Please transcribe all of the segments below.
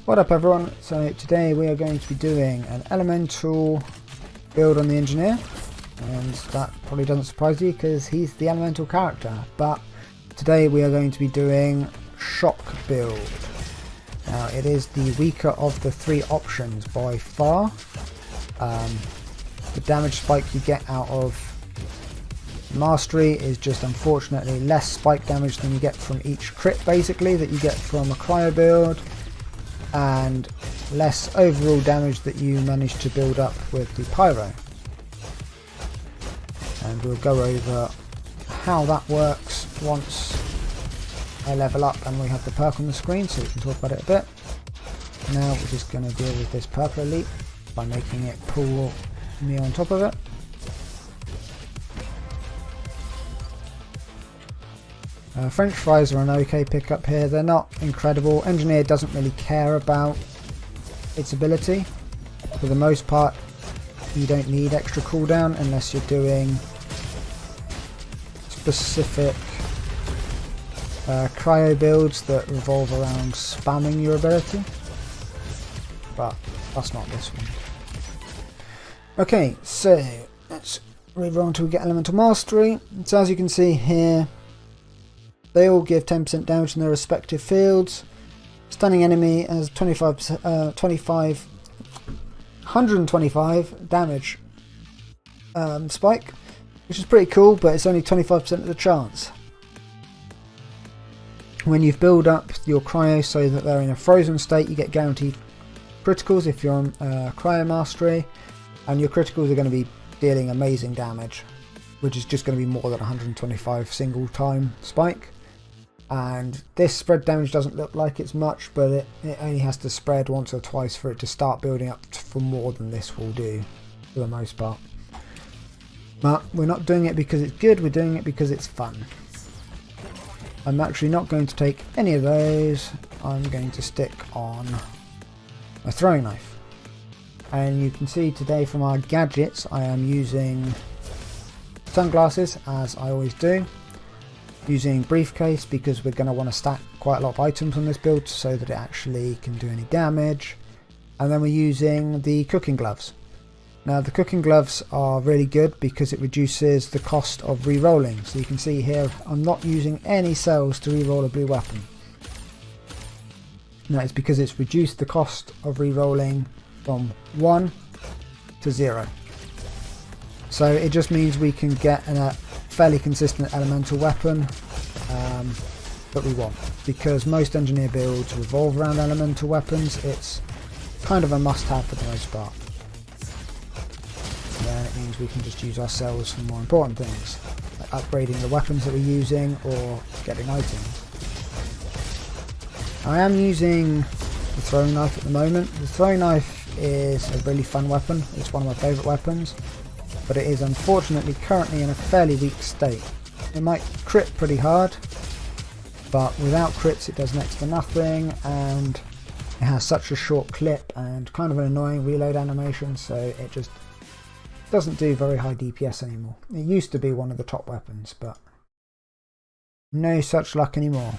What up everyone, so today we are going to be doing an elemental build on the engineer, and that probably doesn't surprise you because he's the elemental character, but today we are going to be doing shock build. Now it is the weaker of the three options by far. The damage spike you get out of mastery is just unfortunately less spike damage than you get from each crit basically that you get from a cryo build, and less overall damage that you manage to build up with the pyro. And we'll go over how that works once I level up and we have the perk on the screen, so we can talk about it a bit. Now we're just going to deal with this purple elite by making it pull me on top of it. French fries are an okay pickup here. They're not incredible. Engineer doesn't really care about its ability. For the most part, you don't need extra cooldown unless you're doing specific cryo builds that revolve around spamming your ability. But that's not this one. Okay, so let's reroll until we get elemental mastery. So as you can see here, they all give 10% damage in their respective fields. Stunning enemy has 125 damage spike, which is pretty cool, but it's only 25% of the chance. When you've built up your cryo so that they're in a frozen state, you get guaranteed criticals if you're on cryo mastery, and your criticals are going to be dealing amazing damage, which is just going to be more than 125 single time spike. And this spread damage doesn't look like it's much, but it only has to spread once or twice for it to start building up for more than this will do, for the most part. But we're not doing it because it's good, we're doing it because it's fun. I'm actually not going to take any of those. I'm going to stick on a throwing knife. And you can see today from our gadgets I am using sunglasses, as I always do. Using briefcase because we're going to want to stack quite a lot of items on this build so that it actually can do any damage. And then we're using the cooking gloves. Now the cooking gloves are really good because it reduces the cost of re-rolling. So you can see here I'm not using any cells to re-roll a blue weapon. Now it's because it's reduced the cost of re-rolling from 1 to 0. So it just means we can get a fairly consistent elemental weapon that we want, because most engineer builds revolve around elemental weapons. It's kind of a must-have for the most part. And then it means we can just use our cells for more important things, like upgrading the weapons that we're using or getting items. I am using the throwing knife at the moment. The throwing knife is a really fun weapon. It's one of my favourite weapons, but it is unfortunately currently in a fairly weak state. It might crit pretty hard, but without crits it does next to nothing, and it has such a short clip and kind of an annoying reload animation, so it just doesn't do very high DPS anymore. It used to be one of the top weapons, but no such luck anymore.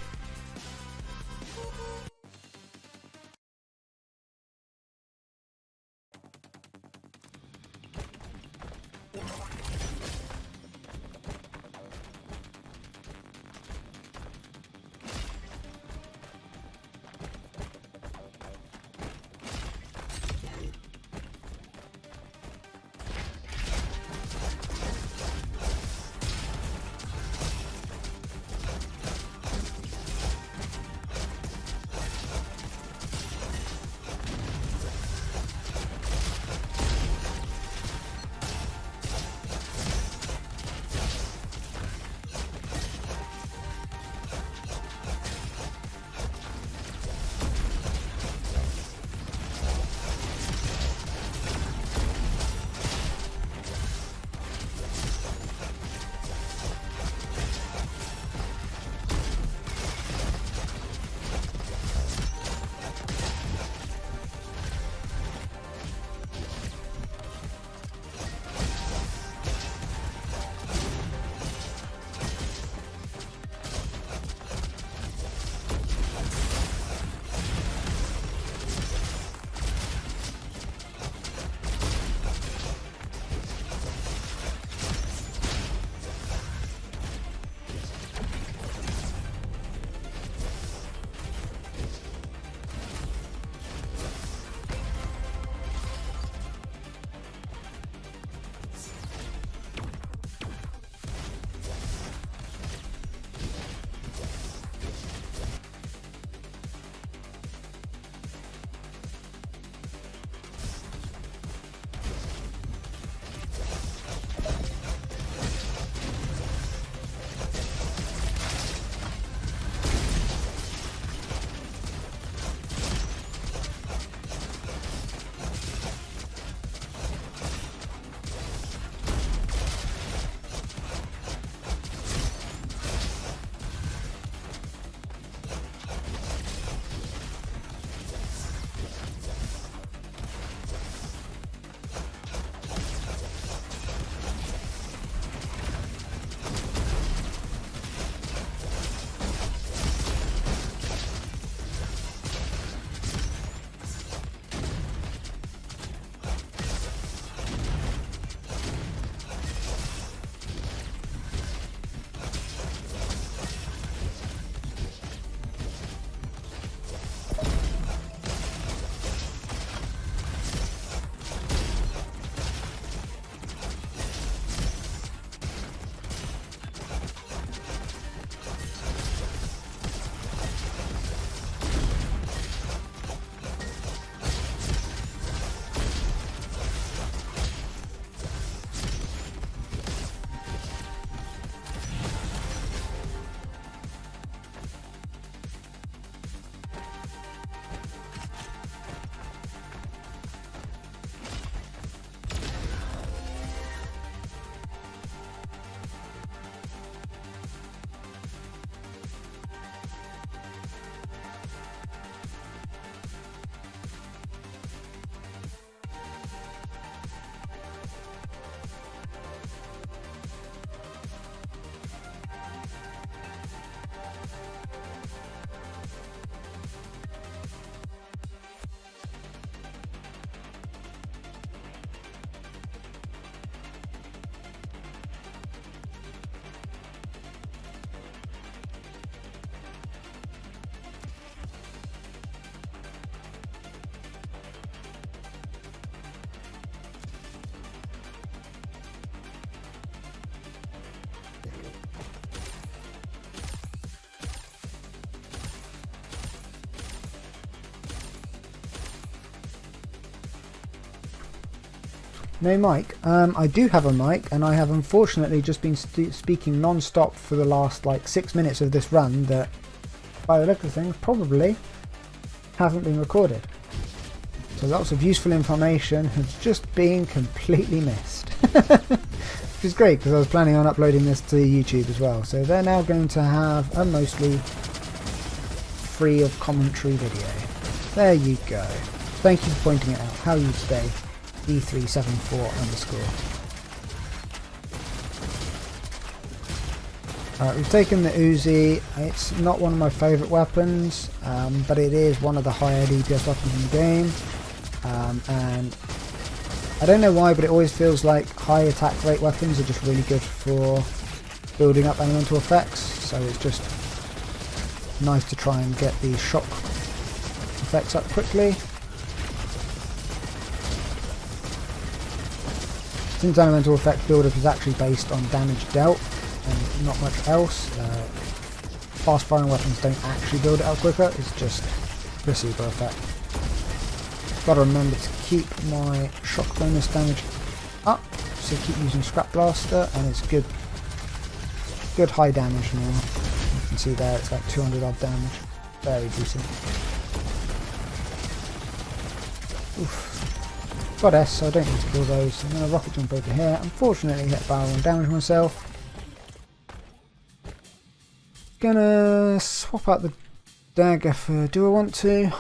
No mic. I do have a mic, and I have unfortunately just been speaking non-stop for the last like 6 minutes of this run that, by the look of things, probably haven't been recorded. So lots of useful information has just been completely missed. Which is great, because I was planning on uploading this to YouTube as well. So they're now going to have a mostly free of commentary video. There you go. Thank you for pointing it out. How are you today? E374_. Alright, we've taken the Uzi. It's not one of my favourite weapons, but it is one of the higher DPS weapons in the game. And I don't know why, but it always feels like high attack rate weapons are just really good for building up elemental effects, so it's just nice to try and get the shock effects up quickly. Since elemental effect build-up is actually based on damage dealt and not much else, fast firing weapons don't actually build it up quicker, it's just placebo effect. Gotta remember to keep my shock bonus damage up, so keep using Scrap Blaster, and it's good high damage now. You can see there it's like 200 odd damage, very decent. Oof. Got S, so I don't need to kill those. I'm going to rocket jump over here. Unfortunately hit barrel and damage myself. Gonna swap out the dagger for, do I want to?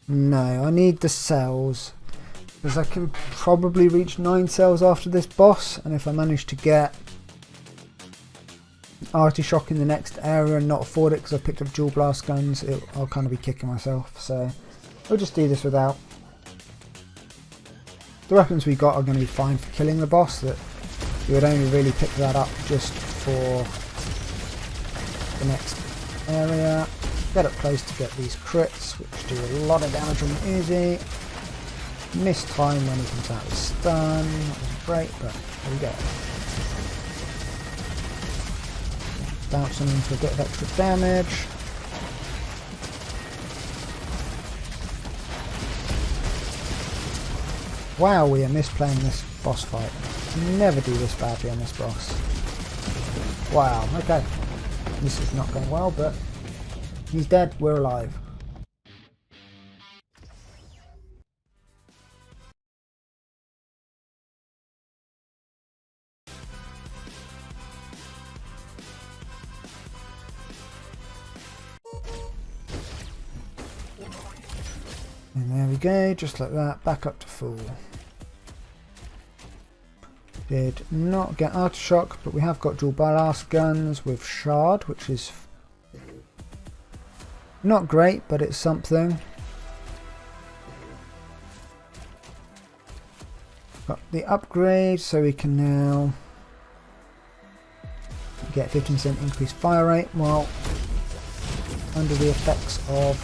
No, I need the cells, because I can probably reach 9 cells after this boss, and if I manage to get Arti-Shock in the next area and not afford it because I picked up dual blast guns, I'll kind of be kicking myself, so we'll just do this without. The weapons we got are going to be fine for killing the boss, that you would only really pick that up just for the next area. Get up close to get these crits, which do a lot of damage on the Uzi. Missed time when he comes out with stun, that was great, but there we go. Bouncing into a bit of extra damage. Wow, we are misplaying this boss fight. Never do this badly on this boss. Wow, okay. This is not going well, but he's dead, we're alive. And there we go, just like that, back up to full. Did not get Arti-Shock, but we have got dual blast guns with Shard, which is not great, but it's something. Got the upgrade, so we can now get 15% increased fire rate while under the effects of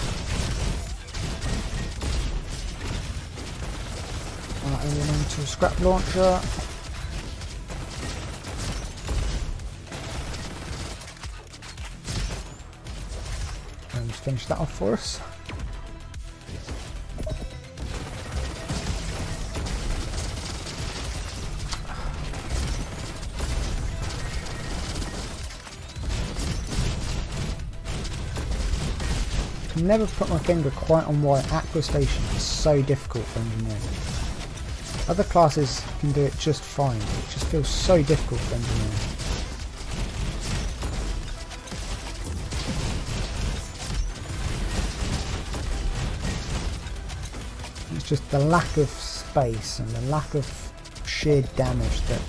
elemental scrap launcher. And finish that off for us. I can never put my finger quite on why Aqua Station is so difficult for engineering. Other classes can do it just fine, it just feels so difficult for engineering. It's just the lack of space and the lack of sheer damage that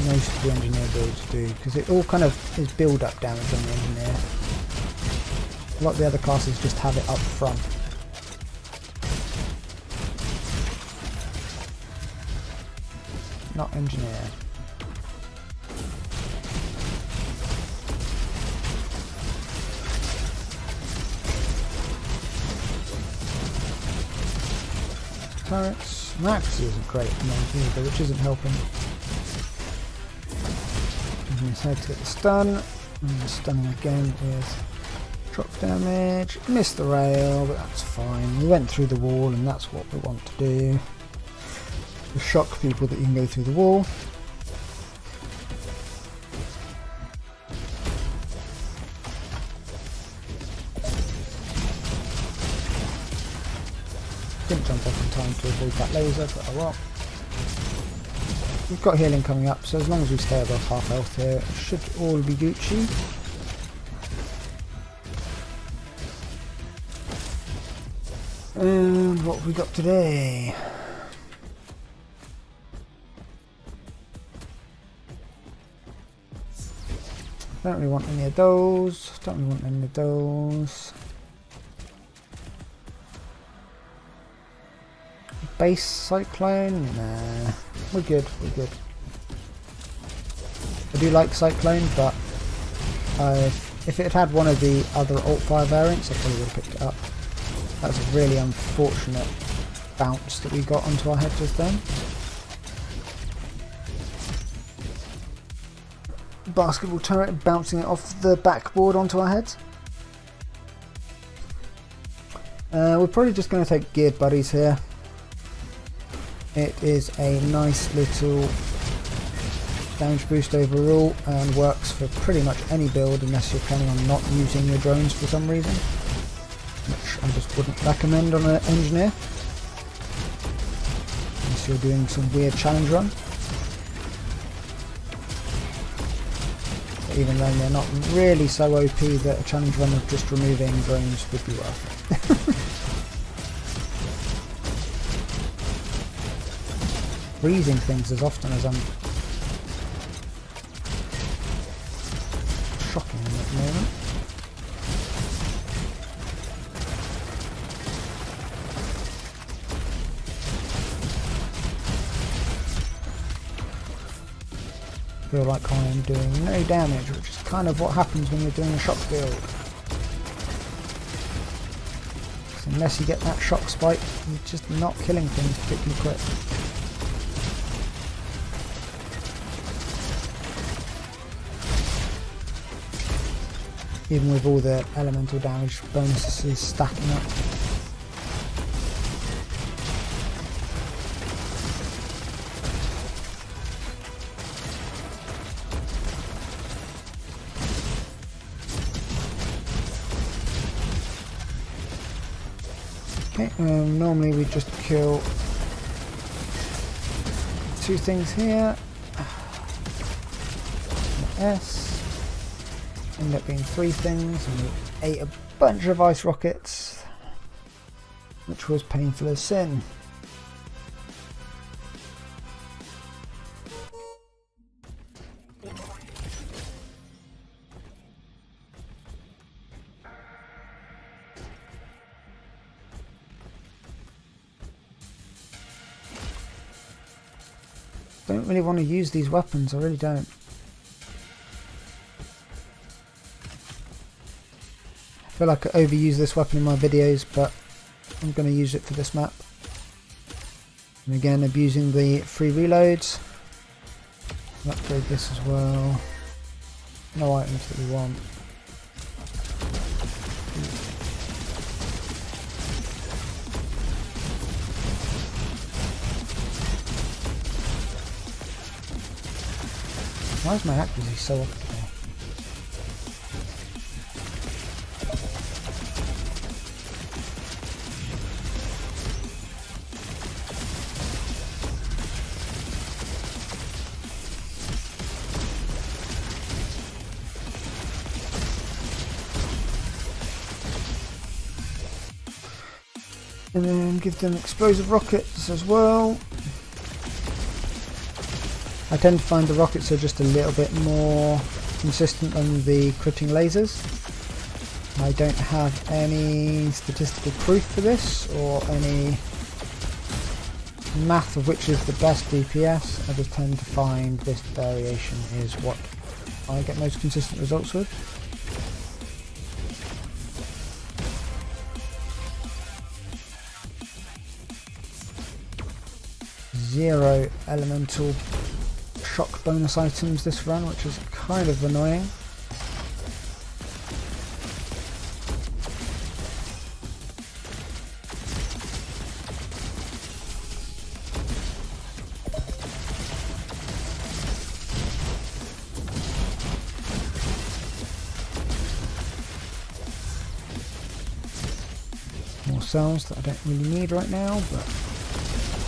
most of the engineer builds do, because it all kind of is build-up damage on the engineer. A lot of the other classes just have it up front. Not engineer. Turrets. Max isn't great at the moment either, which isn't helping. Using his head to get the stun, and stunning again with Shock damage, missed the rail, but that's fine. We went through the wall and that's what we want to do. To shock people that you can go through the wall. Didn't jump off in time to avoid that laser, but oh well. We've got healing coming up, so as long as we stay above half health here, it should all be Gucci. And what have we got today? Don't really want any of those. Don't really want any of those. Base Cyclone? Nah. We're good, we're good. I do like Cyclone, but if it had one of the other Alt Fire variants, I probably would have picked it up. That was a really unfortunate bounce that we got onto our head just then. Basketball turret bouncing it off the backboard onto our heads. We're probably just going to take Geared Buddies here. It is a nice little damage boost overall and works for pretty much any build unless you're planning on not using your drones for some reason, which I just wouldn't recommend on an engineer unless you're doing some weird challenge run. But even then, they're not really so OP that a challenge run of just removing drones would be worth it. Freezing things as often as I'm shocking them at the moment. I feel like I am doing no damage, which is kind of what happens when you're doing a shock build. So unless you get that shock spike, you're just not killing things particularly quick. Even with all the elemental damage bonuses stacking up. Okay, normally we just kill two things here. S. Ended up being three things, and we ate a bunch of ice rockets, which was painful as sin. Don't really want to use these weapons, I really don't. I feel like I overuse this weapon in my videos, but I'm going to use it for this map. And again, abusing the free reloads. I'll upgrade this as well. No items that we want. Why is my accuracy so off today? And then give them explosive rockets as well. I tend to find the rockets are just a little bit more consistent than the critting lasers. I don't have any statistical proof for this or any math of which is the best DPS. I just tend to find this variation is what I get most consistent results with. Zero elemental shock bonus items this run, which is kind of annoying. cells that I don't really need right now, but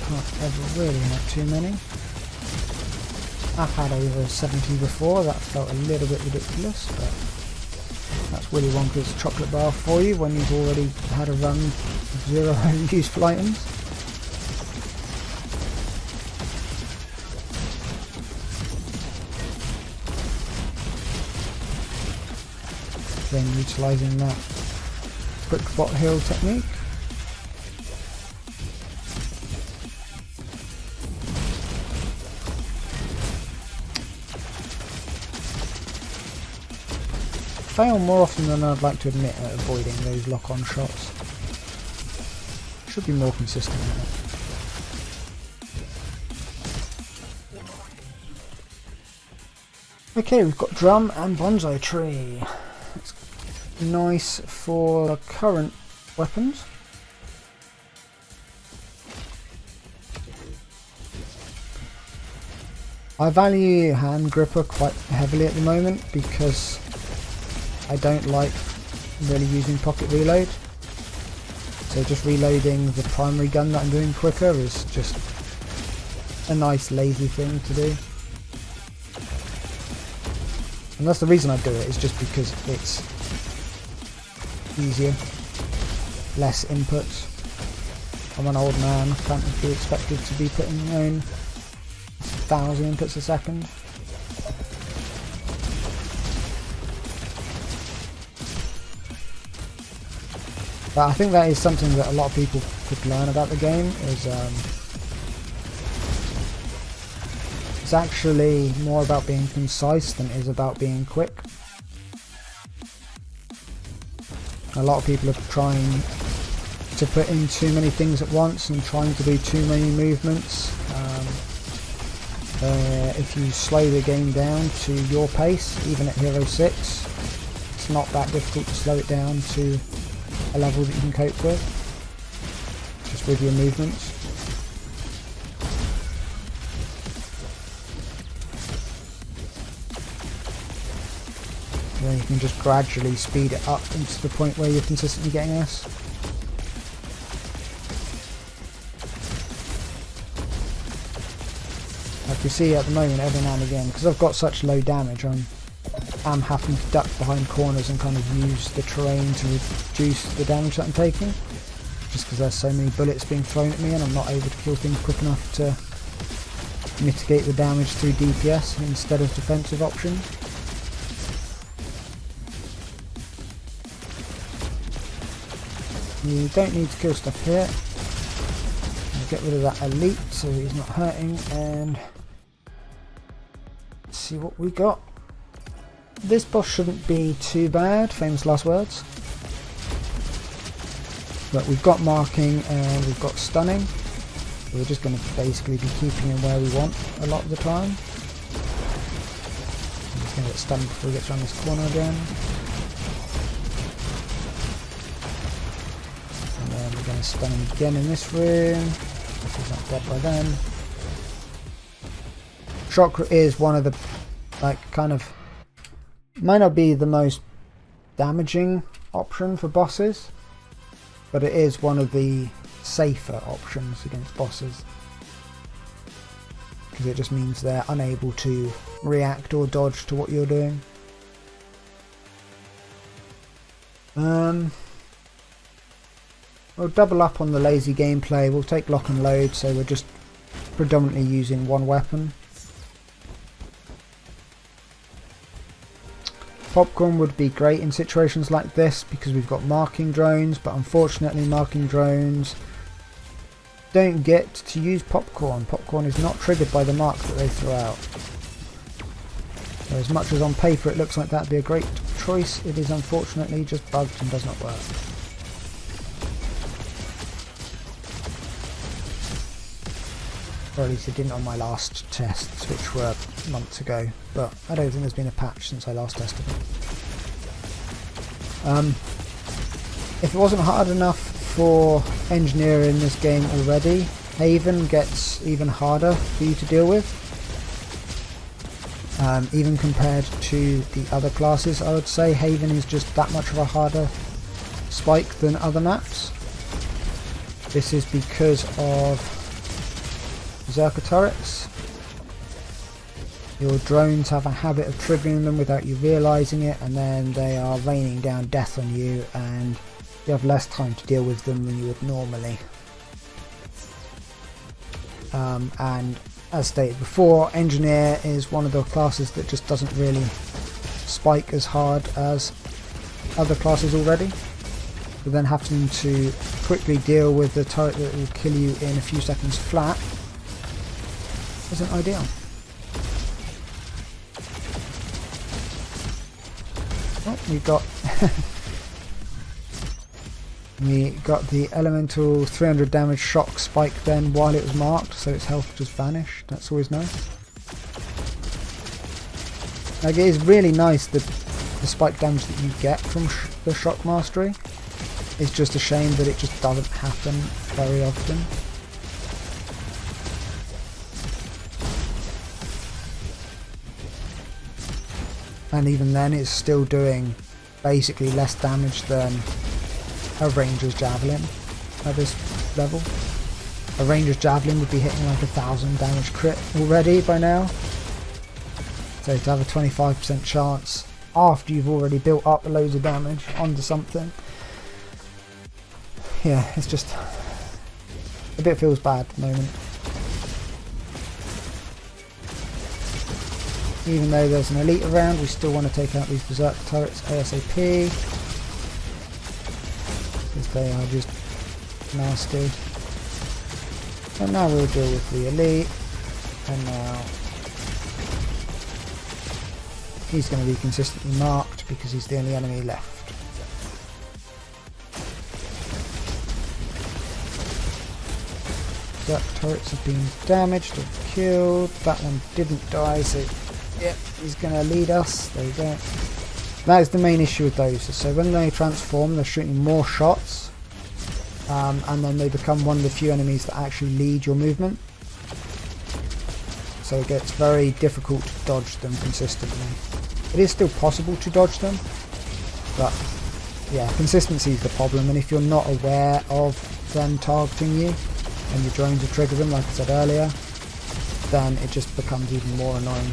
can't ever really have too many. I've had over 70 before, that felt a little bit ridiculous, but that's Willy Wonka's chocolate bar for you when you've already had a run of 0 useful items. Then utilising that brick bot hill technique. Fail more often than I'd like to admit at avoiding those lock-on shots. Should be more consistent in it. Okay, we've got drum and bonsai tree. It's nice for the current weapons. I value hand gripper quite heavily at the moment because I don't like really using pocket reload, so just reloading the primary gun that I'm doing quicker is just a nice lazy thing to do. And that's the reason I do it, is just because it's easier, less inputs. I'm an old man, can't be expected to be putting my own 1,000 inputs a second. But I think that is something that a lot of people could learn about the game, is it's actually more about being concise than it is about being quick. A lot of people are trying to put in too many things at once and trying to do too many movements. If you slow the game down to your pace, even at Hero 6, it's not that difficult to slow it down to a level that you can cope with, just with your movements. Then you can just gradually speed it up into the point where you're consistently getting S. Like you see at the moment, every now and again, because I've got such low damage, I'm having to duck behind corners and kind of use the terrain to reduce the damage that I'm taking, just because there's so many bullets being thrown at me and I'm not able to kill things quick enough to mitigate the damage through DPS instead of defensive options. You don't need to kill stuff here. I'll get rid of that elite so he's not hurting, and let's see what we got. This boss shouldn't be too bad, famous last words. But we've got marking and we've got stunning. So we're just going to basically be keeping him where we want a lot of the time. I'm just going to get stunned before he gets around this corner again. And then we're going to stun him again in this room, if he's not dead by then. Shock is one of the, like, kind of, might not be the most damaging option for bosses, but it is one of the safer options against bosses, because it just means they're unable to react or dodge to what you're doing. We'll double up on the lazy gameplay. We'll take lock and load, so we're just predominantly using one weapon. Popcorn would be great in situations like this because we've got marking drones, but unfortunately marking drones don't get to use popcorn. Popcorn is not triggered by the mark that they throw out. So as much as on paper it looks like that would be a great choice, it is unfortunately just bugged and does not work. Or at least it didn't on my last tests, which were months ago, but I don't think there's been a patch since I last tested it. If it wasn't hard enough for engineer in this game already, Haven gets even harder for you to deal with. Even compared to the other classes, I would say Haven is just that much of a harder spike than other maps. This is because of Berserker turrets. Your drones have a habit of triggering them without you realising it, and then they are raining down death on you, and you have less time to deal with them than you would normally. And as stated before, Engineer is one of the classes that just doesn't really spike as hard as other classes already. But then having to quickly deal with the turret that will kill you in a few seconds flat isn't ideal. Oh, we got the elemental 300 damage shock spike then while it was marked, so its health just vanished. That's always nice. Like, it is really nice that the spike damage that you get from the shock mastery. It's just a shame that it just doesn't happen very often. And even then it's still doing basically less damage than a ranger's javelin at this level. A ranger's javelin would be hitting like 1,000 damage crit already by now. So to have a 25% chance after you've already built up loads of damage onto something, yeah, it's just a bit feels bad at the moment. Even though there's an elite around, we still want to take out these Berserker turrets ASAP, because they are just nasty. And now we'll deal with the elite, and now he's going to be consistently marked because he's the only enemy left. Berserker turrets have been damaged or killed. That one didn't die, so yep, he's going to lead us. There we go. That is the main issue with those. So when they transform, they're shooting more shots, and then they become one of the few enemies that actually lead your movement. So it gets very difficult to dodge them consistently. It is still possible to dodge them, but yeah, consistency is the problem. And if you're not aware of them targeting you, and your drones will trigger them, like I said earlier, then it just becomes even more annoying.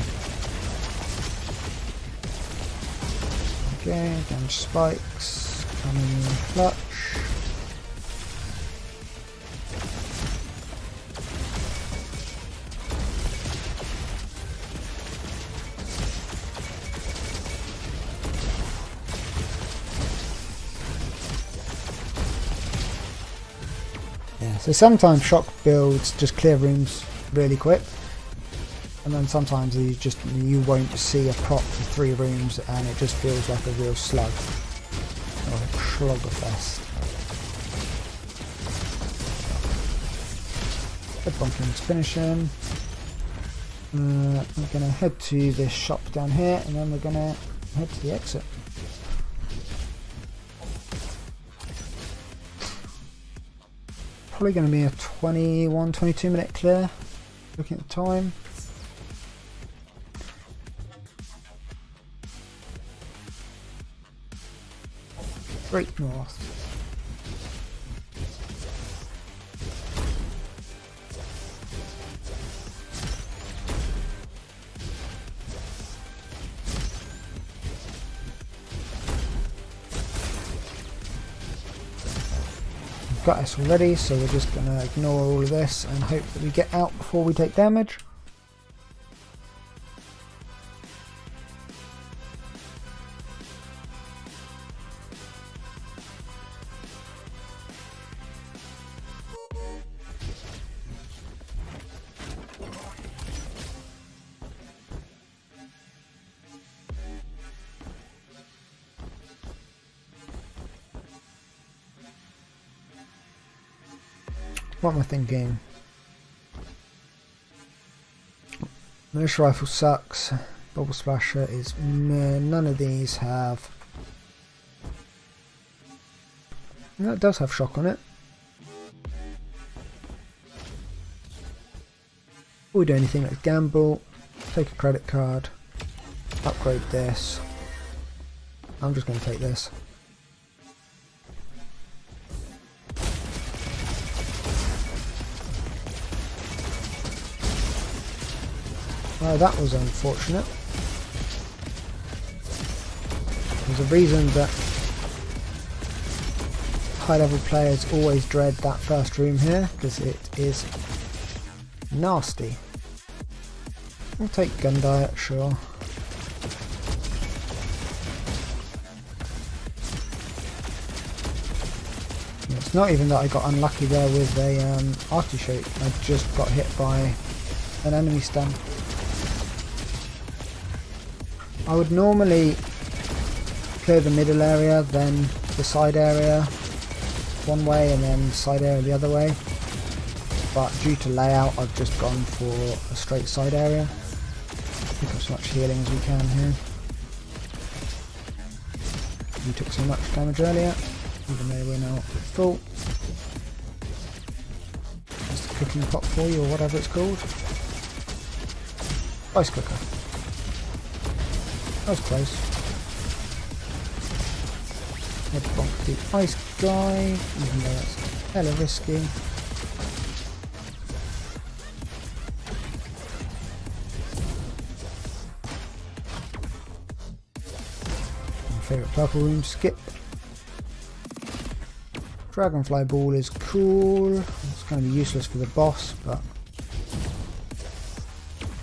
Okay, damage spikes, coming in clutch. Yeah, so sometimes shock builds just clear rooms really quick. And then sometimes you won't see a prop for 3 rooms and it just feels like a real slug. Or a slugfest. Good bumping to finish him. We're going to head to this shop down here and then we're going to head to the exit. Probably going to be a 21-22 minute clear, looking at the time. Straight north. We've got us already, so we're just going to ignore all of this and hope that we get out before we take damage. What am I thinking? Militia rifle sucks. Bubble splasher is meh. None of these have. No, it does have shock on it. Before we do anything, let's gamble. Take a credit card. Upgrade this. I'm just going to take this. Oh, that was unfortunate. There's a reason that high level players always dread that first room here, because it is nasty. We'll take gun diet, sure. It's not even that I got unlucky there with a artichoke, I just got hit by an enemy stun. I would normally clear the middle area, then the side area one way and then side area the other way, but due to layout I've just gone for a straight side area. Pick up as much healing as we can here. We took so much damage earlier, even though we're now full. Just a cooking pot for you, or whatever it's called. Rice cooker. That was close. Head bonk the ice guy, even though that's hella risky. My favourite purple room, skip. Dragonfly ball is cool. It's going to be useless for the boss, but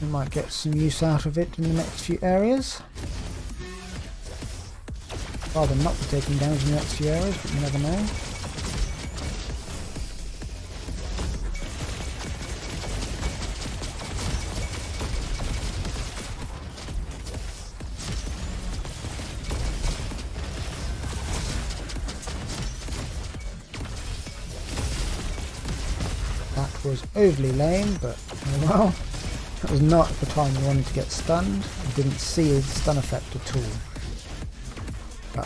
we might get some use out of it in the next few areas. Rather not be taking damage in the next few areas, but you never know. That was overly lame, but oh well. That was not the time I wanted to get stunned. I didn't see the stun effect at all. But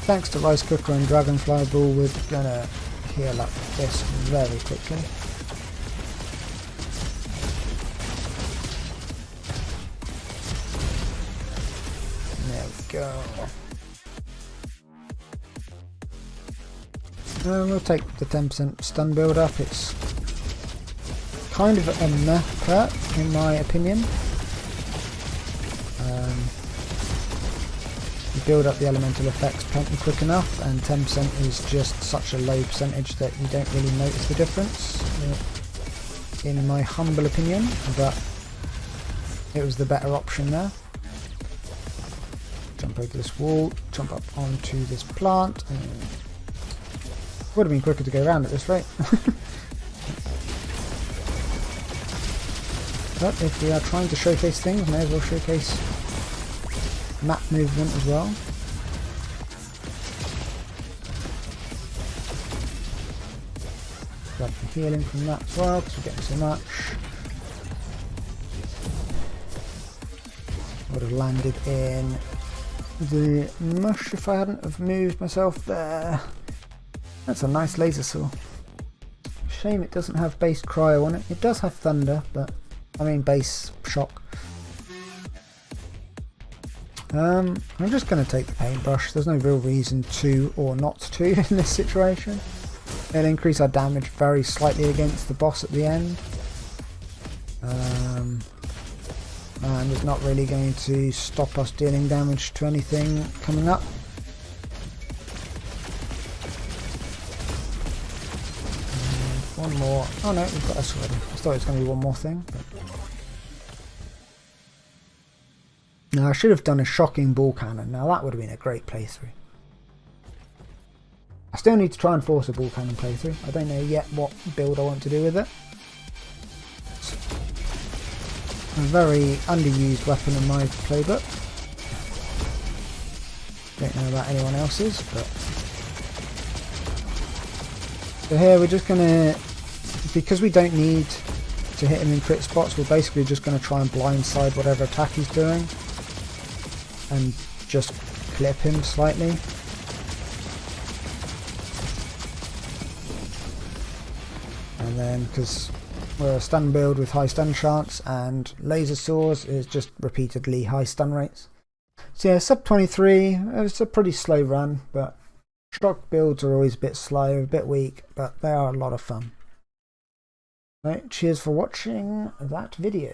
thanks to Rice Cooker and Dragonfly Ball, we're gonna heal up this very quickly. There we go. We'll take the 10% stun build up. It's kind of a meh perk in my opinion. You build up the elemental effects plenty quick enough, and 10% is just such a low percentage that you don't really notice the difference, in my humble opinion, but it was the better option there. Jump over this wall, jump up onto this plant, and would have been quicker to go around at this rate. But if we are trying to showcase things, may as well showcase map movement as well. Grab the healing from that as well, because we're getting so much. Would have landed in the mush if I hadn't have moved myself there. That's a nice laser saw. Shame it doesn't have base cryo on it. It does have thunder, but I mean base shock. I'm just going to take the paintbrush. There's no real reason to or not to in this situation. It'll increase our damage very slightly against the boss at the end. And it's not really going to stop us dealing damage to anything coming up. One more. Oh no, we've got this already. I thought it was going to be one more thing. But now I should have done a shocking ball cannon. Now that would have been a great playthrough. I still need to try and force a ball cannon playthrough. I don't know yet what build I want to do with it. It's a very underused weapon in my playbook. Don't know about anyone else's, but so here we're just gonna, because we don't need to hit him in crit spots, we're basically just going to try and blindside whatever attack he's doing and just clip him slightly. And then, because we're a stun build with high stun chance, and laser saws is just repeatedly high stun rates. So yeah, sub 23, it's a pretty slow run, but shock builds are always a bit slow, a bit weak, but they are a lot of fun. Right, cheers for watching that video.